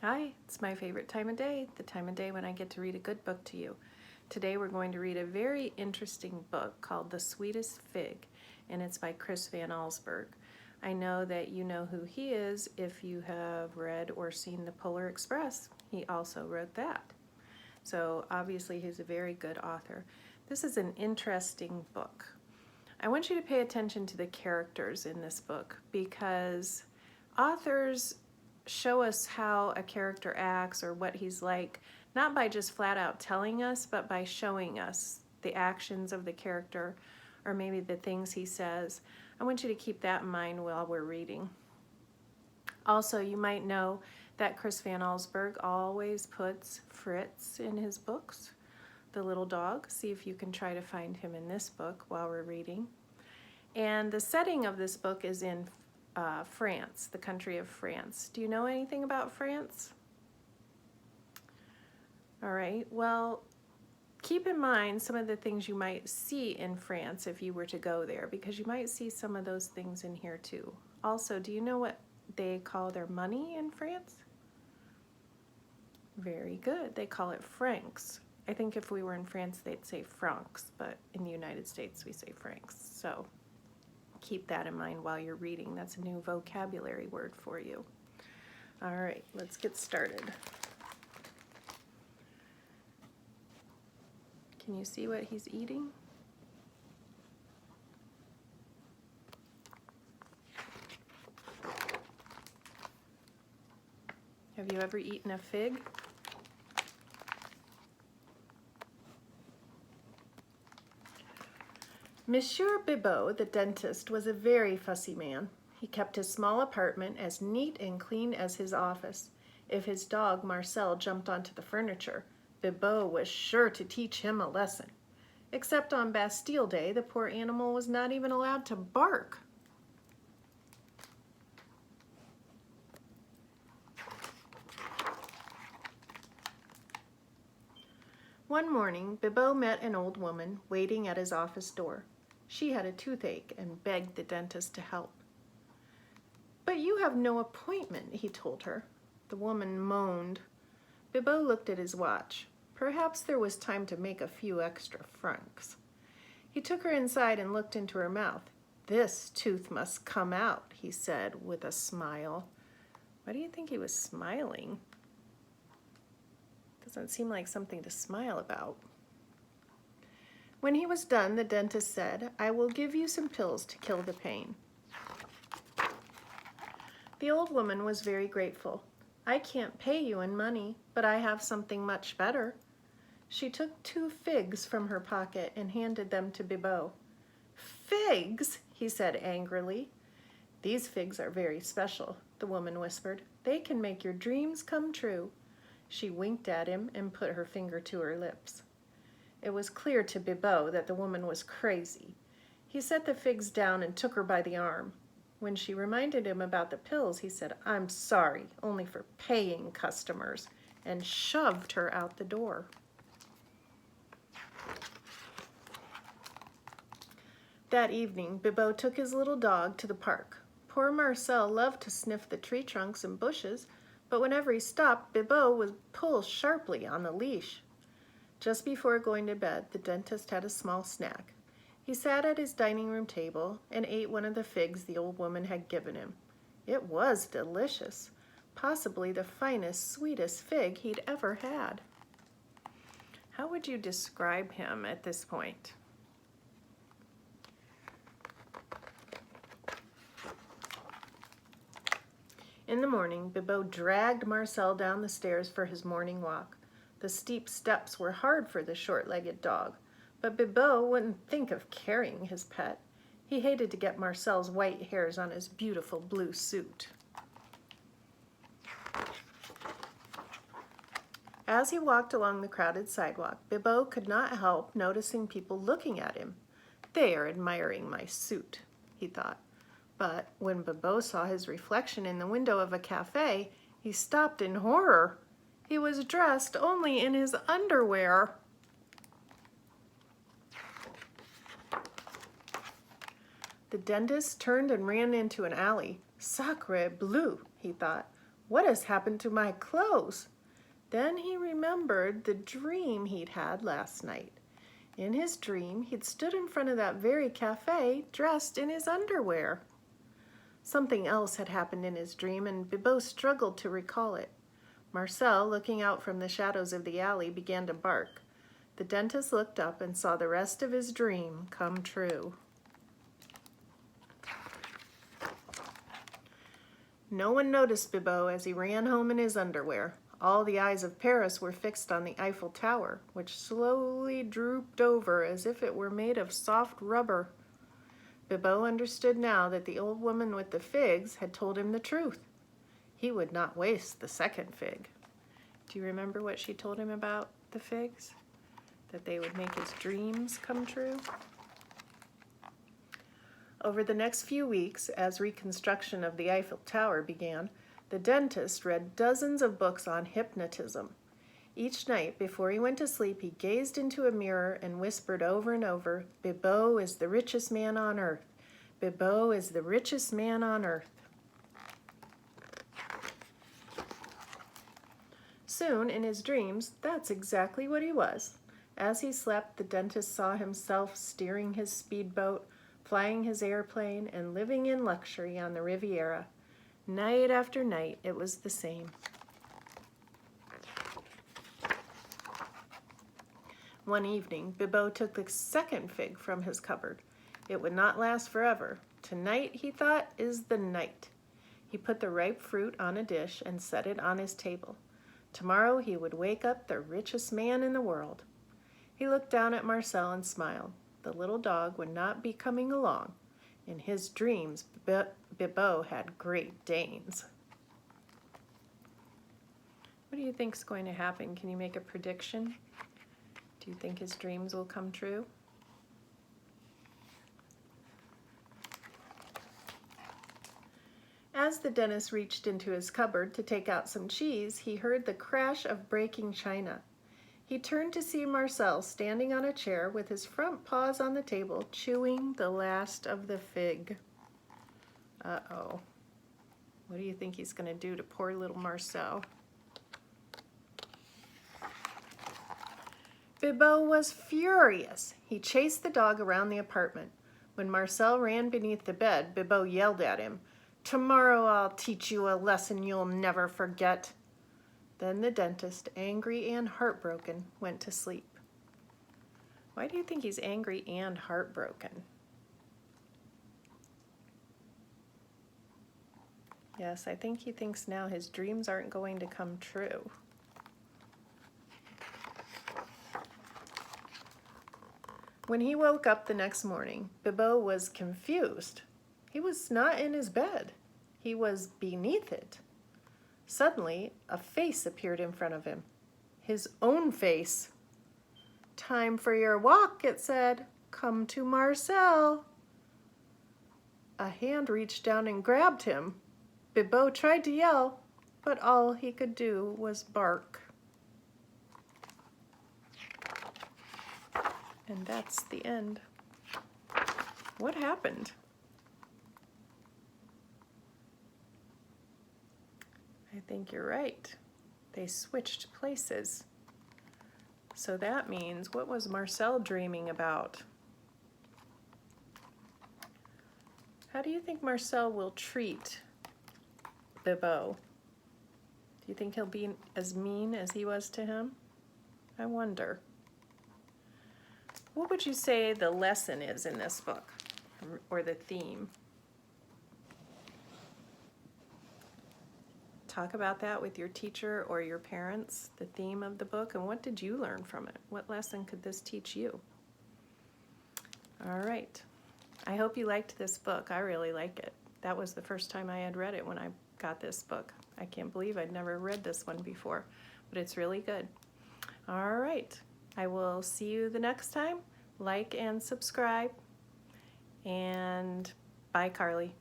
Hi, it's my favorite time of day, the time of day when I get to read a good book to you. Today we're going to read a very interesting book called The Sweetest Fig, and it's by Chris Van Allsburg. I know that you know who he is if you have read or seen The Polar Express. He also wrote that. So obviously he's a very good author. This is an interesting book. I want you to pay attention to the characters in this book because authors show us how a character acts or what he's like, not by just flat out telling us, but by showing us the actions of the character or maybe the things he says. I want you to keep that in mind while we're reading. Also, you might know that Chris Van Allsburg always puts Fritz in his books, the little dog. See if you can try to find him in this book while we're reading. And the setting of this book is in France, the country of France. Do you know anything about France? All right, well, keep in mind some of the things you might see in France if you were to go there, because you might see some of those things in here too. Also, do you know what they call their money in France? Very good. They call it francs. I think if we were in France, they'd say francs, but in the United States, we say francs. So keep that in mind while you're reading. That's a new vocabulary word for you. All right, let's get started. Can you see what he's eating? Have you ever eaten a fig? Monsieur Bibot, the dentist, was a very fussy man. He kept his small apartment as neat and clean as his office. If his dog, Marcel, jumped onto the furniture, Bibot was sure to teach him a lesson. Except on Bastille Day, the poor animal was not even allowed to bark. One morning, Bibot met an old woman waiting at his office door. She had a toothache and begged the dentist to help. "But you have no appointment," he told her. The woman moaned. Bibot looked at his watch. Perhaps there was time to make a few extra francs. He took her inside and looked into her mouth. "This tooth must come out," he said with a smile. Why do you think he was smiling? Doesn't seem like something to smile about. When he was done, the dentist said, "I will give you some pills to kill the pain." The old woman was very grateful. "I can't pay you in money, but I have something much better." She took 2 figs from her pocket and handed them to Bibot. "Figs?" he said angrily. "These figs are very special," the woman whispered. "They can make your dreams come true." She winked at him and put her finger to her lips. It was clear to Bibot that the woman was crazy. He set the figs down and took her by the arm. When she reminded him about the pills, he said, "I'm sorry, only for paying customers," and shoved her out the door. That evening, Bibot took his little dog to the park. Poor Marcel loved to sniff the tree trunks and bushes, but whenever he stopped, Bibot would pull sharply on the leash. Just before going to bed, the dentist had a small snack. He sat at his dining room table and ate one of the figs the old woman had given him. It was delicious, possibly the finest, sweetest fig he'd ever had. How would you describe him at this point? In the morning, Bibot dragged Marcel down the stairs for his morning walk. The steep steps were hard for the short-legged dog, but Bibot wouldn't think of carrying his pet. He hated to get Marcel's white hairs on his beautiful blue suit. As he walked along the crowded sidewalk, Bibot could not help noticing people looking at him. "They are admiring my suit," he thought. But when Bibot saw his reflection in the window of a cafe, he stopped in horror. He was dressed only in his underwear. The dentist turned and ran into an alley. "Sacre bleu," he thought. What has happened to my clothes?" Then he remembered the dream he'd had last night. In his dream, he'd stood in front of that very cafe dressed in his underwear. Something else had happened in his dream, and Bibot struggled to recall it. Marcel, looking out from the shadows of the alley, began to bark. The dentist looked up and saw the rest of his dream come true. No one noticed Bibot as he ran home in his underwear. All the eyes of Paris were fixed on the Eiffel Tower, which slowly drooped over as if it were made of soft rubber. Bibot understood now that the old woman with the figs had told him the truth. He would not waste the second fig. Do you remember what she told him about the figs? That they would make his dreams come true? Over the next few weeks, as reconstruction of the Eiffel Tower began, the dentist read dozens of books on hypnotism. Each night, before he went to sleep, he gazed into a mirror and whispered over and over, "Bibot is the richest man on earth. Bibot is the richest man on earth." Soon, in his dreams, that's exactly what he was. As he slept, the dentist saw himself steering his speedboat, flying his airplane, and living in luxury on the Riviera. Night after night, it was the same. One evening, Bibot took the second fig from his cupboard. It would not last forever. Tonight, he thought, is the night. He put the ripe fruit on a dish and set it on his table. Tomorrow, he would wake up the richest man in the world. He looked down at Marcel and smiled. The little dog would not be coming along. In his dreams, Bibot had Great Danes. What do you think is going to happen? Can you make a prediction? Do you think his dreams will come true? As the dentist reached into his cupboard to take out some cheese, he heard the crash of breaking china. He turned to see Marcel standing on a chair with his front paws on the table, chewing the last of the fig. Uh-oh. What do you think he's going to do to poor little Marcel? Bibot was furious. He chased the dog around the apartment. When Marcel ran beneath the bed, Bibot yelled at him, "Tomorrow I'll teach you a lesson you'll never forget." Then the dentist, angry and heartbroken, went to sleep. Why do you think he's angry and heartbroken? Yes, I think he thinks now his dreams aren't going to come true. When he woke up the next morning, Bibot was confused. He was not in his bed. He was beneath it. Suddenly, a face appeared in front of him. His own face. "Time for your walk," it said. "Come to Marcel." A hand reached down and grabbed him. Bibot tried to yell, but all he could do was bark. And that's the end. What happened? I think you're right. They switched places. So that means, what was Marcel dreaming about? How do you think Marcel will treat Bibot? Do you think he'll be as mean as he was to him? I wonder. What would you say the lesson is in this book, or the theme? Talk about that with your teacher or your parents, the theme of the book, and what did you learn from it? What lesson could this teach you? All right. I hope you liked this book. I really like it. That was the first time I had read it when I got this book. I can't believe I'd never read this one before, but it's really good. All right. I will see you the next time. Like and subscribe. And bye, Carly.